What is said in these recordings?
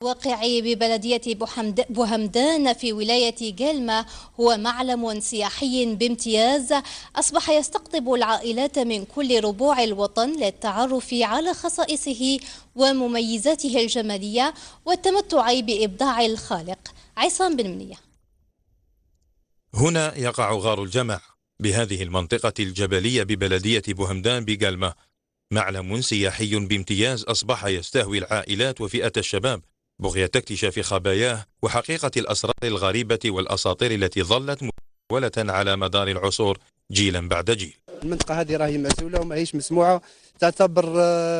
واقع ببلدية بوهمدان في ولاية جلمة هو معلم سياحي بامتياز أصبح يستقطب العائلات من كل ربوع الوطن للتعرف على خصائصه ومميزاته الجمالية والتمتع بإبداع الخالق. عصام بن منية. هنا يقع غار الجماعة بهذه المنطقة الجبلية ببلدية بوهمدان بجلمة، معلم سياحي بامتياز أصبح يستهوي العائلات وفئة الشباب بغية اكتشاف خباياه وحقيقة الأسرار الغريبة والأساطير التي ظلت متداولة على مدار العصور جيلا بعد جيل. المنطقة هذه راهي معزولة وماهيش مسموعة، تعتبر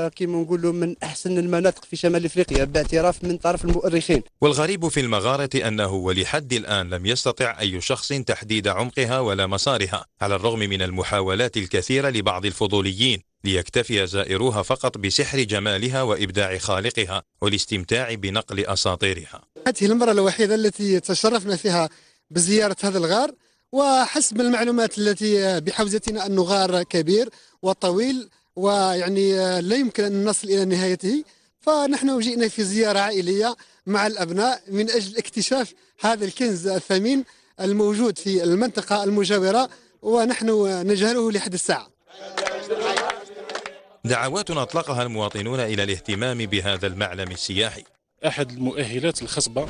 كما نقولوا من أحسن المناطق في شمال أفريقيا باعتراف من طرف المؤرخين. والغريب في المغارة أنه ولحد الآن لم يستطع أي شخص تحديد عمقها ولا مسارها، على الرغم من المحاولات الكثيرة لبعض الفضوليين ليكتفي زائروها فقط بسحر جمالها وإبداع خالقها والاستمتاع بنقل أساطيرها. هذه المرة الوحيدة التي تشرفنا فيها بزيارة هذا الغار، وحسب المعلومات التي بحوزتنا أنه غار كبير وطويل ويعني لا يمكن أن نصل إلى نهايته، فنحن جئنا في زيارة عائلية مع الأبناء من أجل اكتشاف هذا الكنز الثمين الموجود في المنطقة المجاورة ونحن نجهله لحد الساعة. دعوات أطلقها المواطنون إلى الاهتمام بهذا المعلم السياحي. أحد المؤهلات الخصبة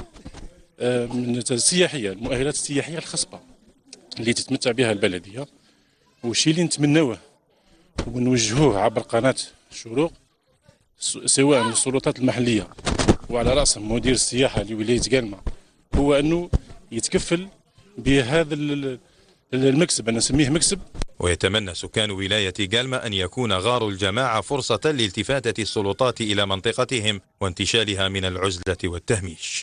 من السياحية، المؤهلات السياحية الخصبة اللي تتمتع بها البلدية، والشيء اللي نتمنوه ونوجهوه عبر قناة الشروق سواء للسلطات المحلية وعلى رأسهم مدير السياحة لولاية جلمة، هو أنه يتكفل بهذا المكسب، أنا نسميه مكسب. ويتمنى سكان ولاية جلمة أن يكون غار الجماعة فرصة لالتفاتة السلطات إلى منطقتهم وانتشالها من العزلة والتهميش.